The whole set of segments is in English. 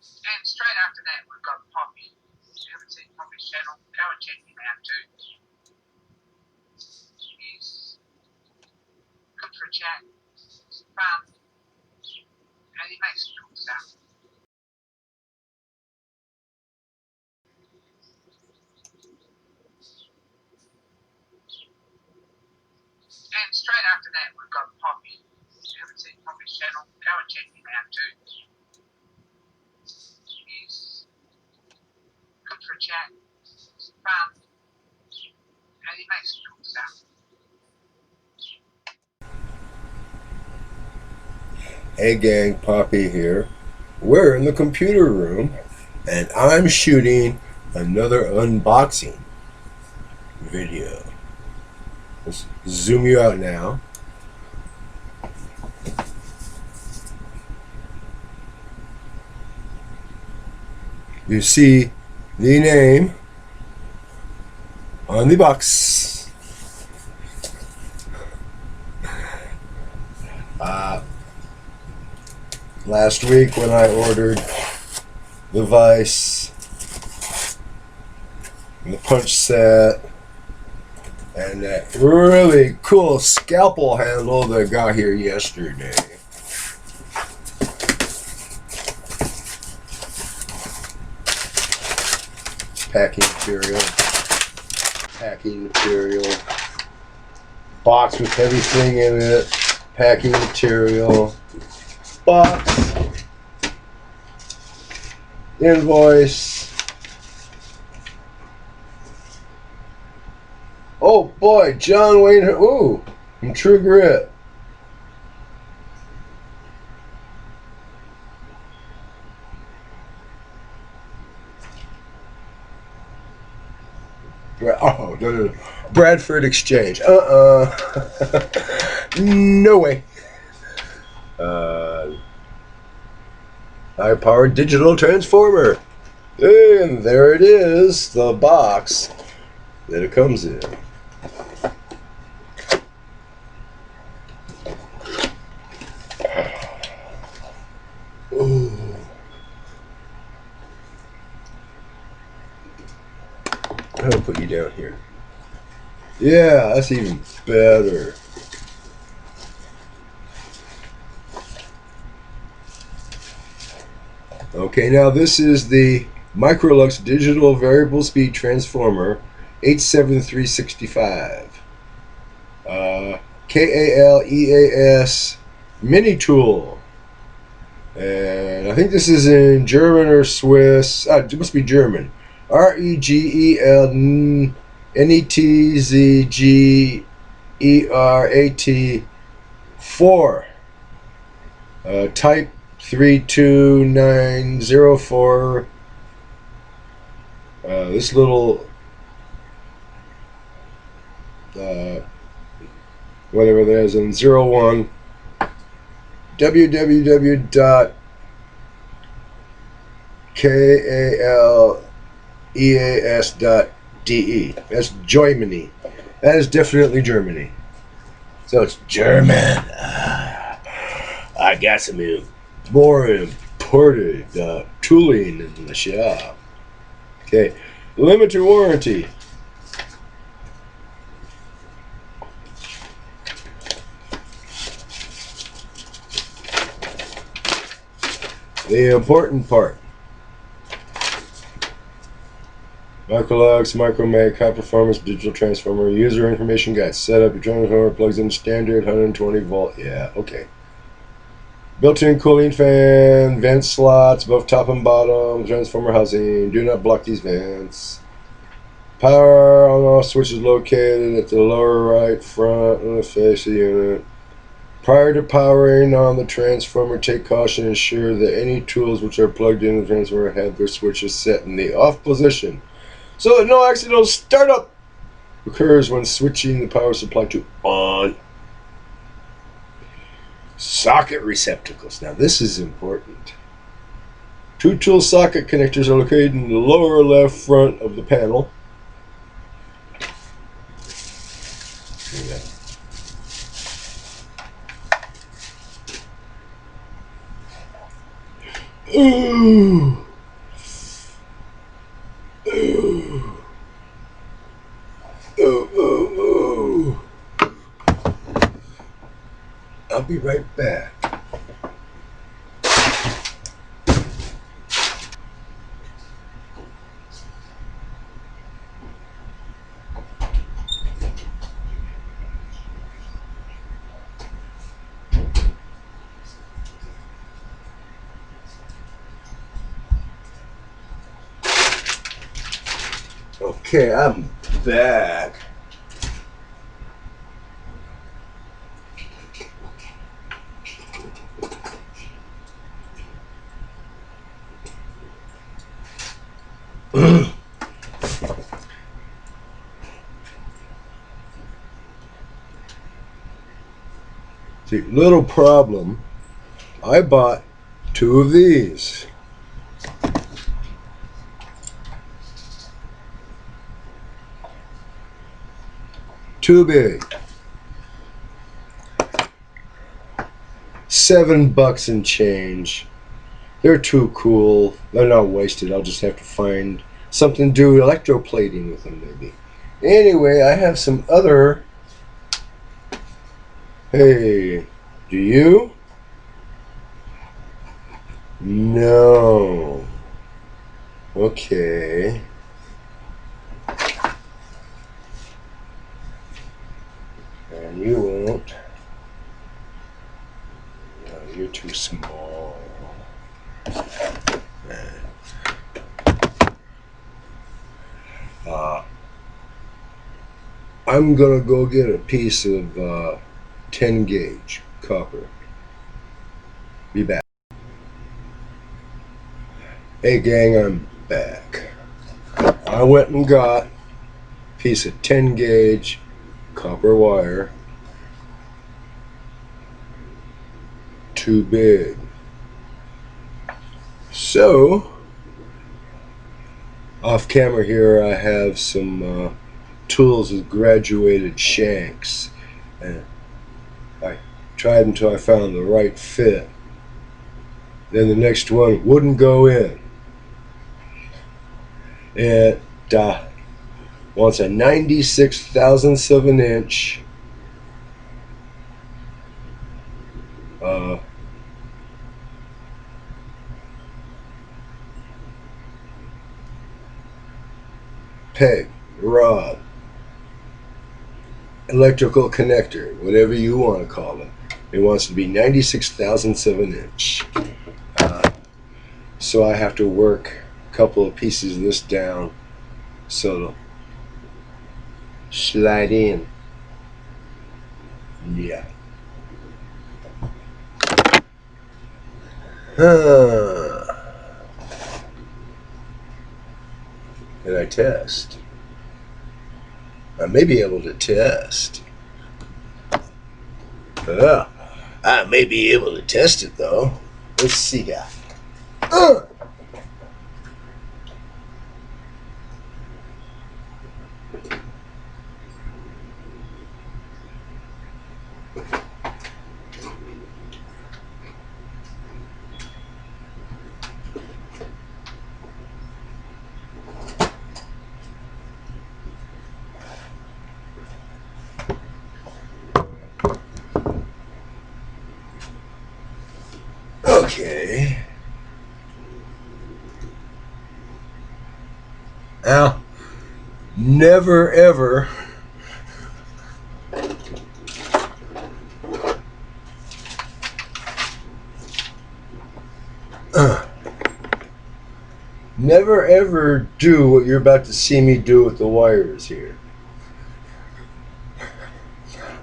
And straight after that, we've got Poppy. If you haven't seen Poppy's channel, go and check him out too. He's good for a chat, he's fun, and he makes cool stuff. And straight after that, we've got Poppy. If you haven't seen Poppy's channel, go and check him out too. He's good for a chat, he's fun, and he makes cool stuff. Hey gang, Poppy here. We're in the computer room and I'm shooting another unboxing video. Let's zoom you out now. You see the name on the box. Last week when I ordered the vise, and the punch set, and that really cool scalpel handle that got here yesterday. Packing material, box with everything in it, packing material, box, invoice. Oh boy, John Wayne, ooh, from True Grit. Oh, no. Bradford Exchange. No way. High-powered digital transformer. And there it is, the box that it comes in. Ooh. I'm gonna put you down here. Yeah, that's even better. Okay, now this is the Microlux Digital Variable Speed Transformer 87365. KALEAS Mini Tool. And I think this is in German or Swiss. It must be German. REGELNETZGERAT 4. Type 32904. This little whatever that is in 01 www.kaleas.de. That's Germany. That is definitely Germany. So it's German. I got some more imported tooling in the shop. Okay, limited warranty. The important part. Microlux, Micromag, high performance digital transformer, user information guide. Setup, your transformer plugs in standard 120 volt. Yeah, okay. Built-in cooling fan, vent slots, both top and bottom, transformer housing. Do not block these vents. Power on all switches located at the lower right front of the face of the unit. Prior to powering on the transformer, take caution and ensure that any tools which are plugged into the transformer have their switches set in the off position so that no accidental startup occurs when switching the power supply to on. Socket receptacles. Now this is important. Two tool socket connectors are located in the lower left front of the panel. Ooh. Ooh. Ooh, ooh, ooh. I'll be right back. Okay, I'm back. See, little problem. I bought 2 of these. Too big. $7 and change. They're too cool. They're not wasted. I'll just have to find something to do electroplating with them, maybe. Anyway, I have some other. Hey, do you? No. Okay. And you won't. No, you're too small. Uh, I'm gonna go get a piece of 10 gauge copper. Be back. Hey gang, I'm back. I went and got a piece of 10 gauge copper wire. Too big. So, off camera here, I have some tools with graduated shanks. And I tried until I found the right fit. Then the next one wouldn't go in. It wants a 96 thousandths of an inch uh, peg, rod, electrical connector, whatever you want to call it. It wants to be 96 thousandths of an inch. So I have to work a couple of pieces of this down so it'll slide in. Yeah. Huh. Can I test? I may be able to test. I may be able to test it though. Let's see, guy. Okay. Now, never ever never ever do what you're about to see me do with the wires here.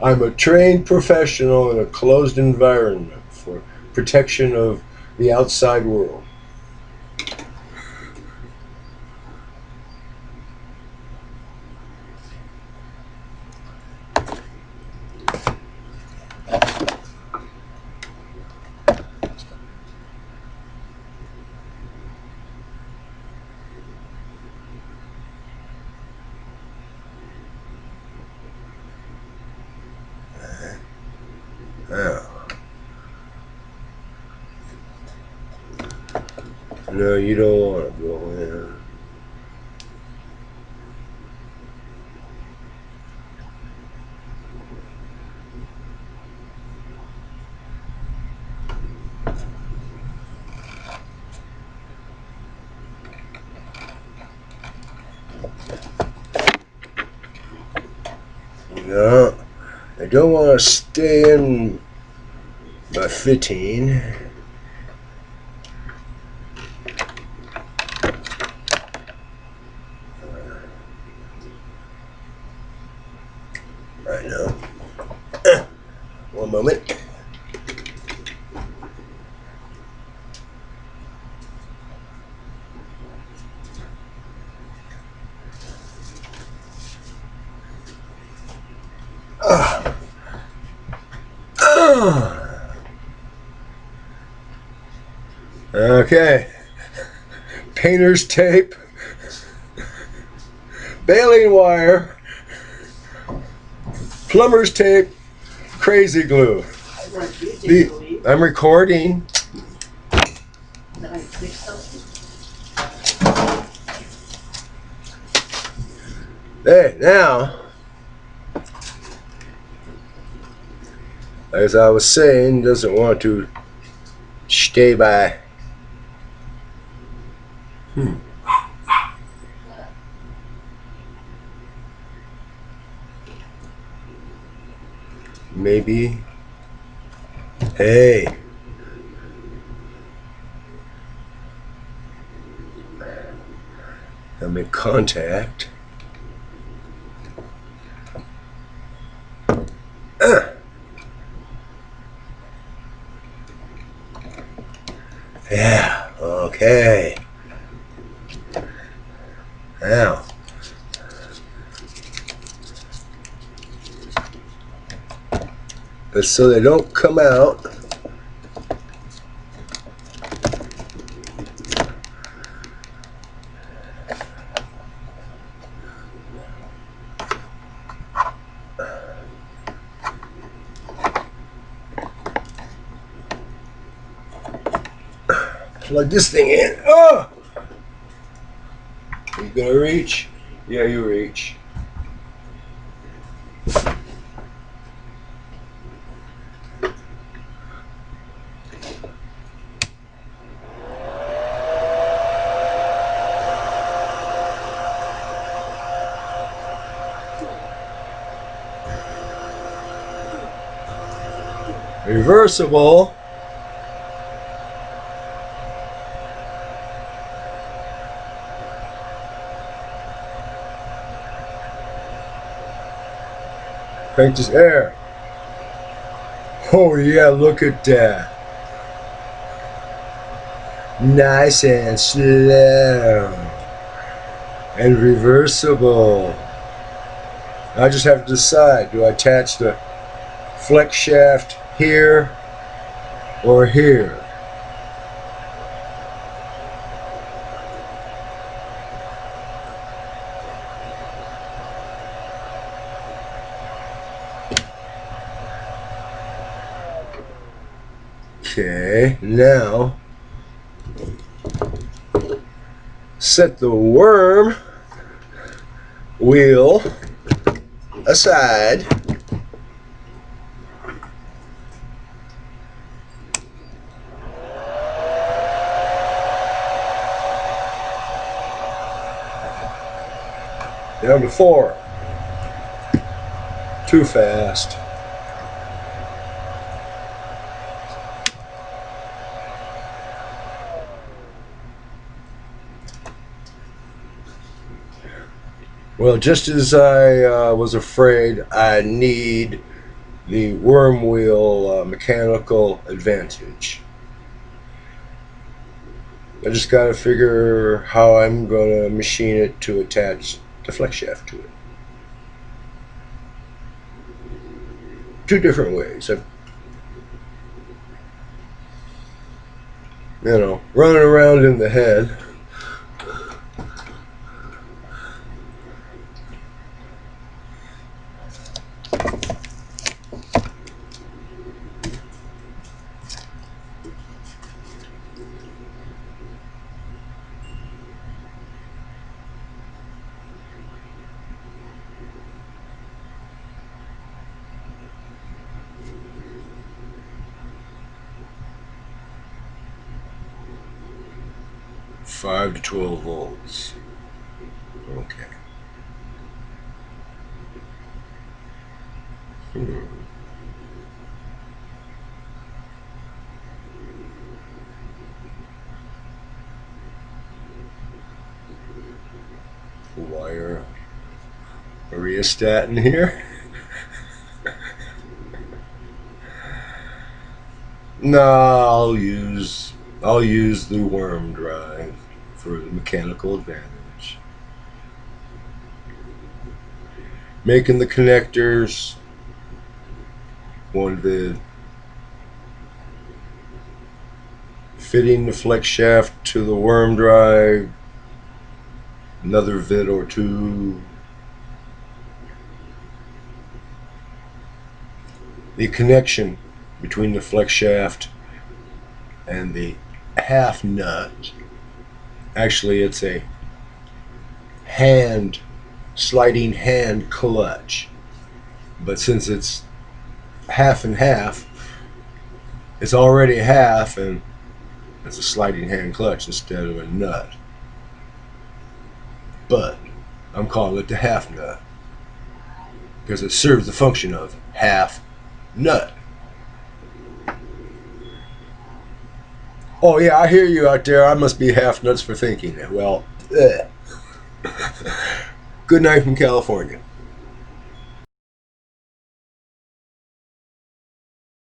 I'm a trained professional in a closed environment for protection of the outside world. Now, No, you don't want to go in. No, I don't want to stay in by fitting. Right now. One moment. Okay. Painter's tape. Baling wire. Plumber's tape. Crazy glue. I'm recording. Hey, now, as I was saying, doesn't want to stay by. Maybe. Hey. I make contact. Yeah, okay. Now. But so they don't come out. Plug this thing in. Oh! Are you gonna reach? Yeah, you reach. Reversible. Crank this air. Oh yeah, look at that. Nice and slow. And reversible. I just have to decide, do I attach the flex shaft here or here? Okay, now set the worm wheel aside. Down to 4. Too fast. Well, just as I was afraid, I need the worm wheel mechanical advantage. I just got to figure how I'm going to machine it to attach the flex shaft to it. 2 different ways. Running around in the head. 5 to 12 volts. Okay. Wire a rheostat in here. No, I'll use the worm drive for the mechanical advantage. Making the connectors, one vid, fitting the flex shaft to the worm drive, another vid or two. The connection between the flex shaft and the half nut. Actually, it's a sliding hand clutch. But since it's half and half, it's already half, and it's a sliding hand clutch instead of a nut. But I'm calling it the half nut because it serves the function of half nut. Oh yeah, I hear you out there. I must be half nuts for thinking that. Well, good night from California.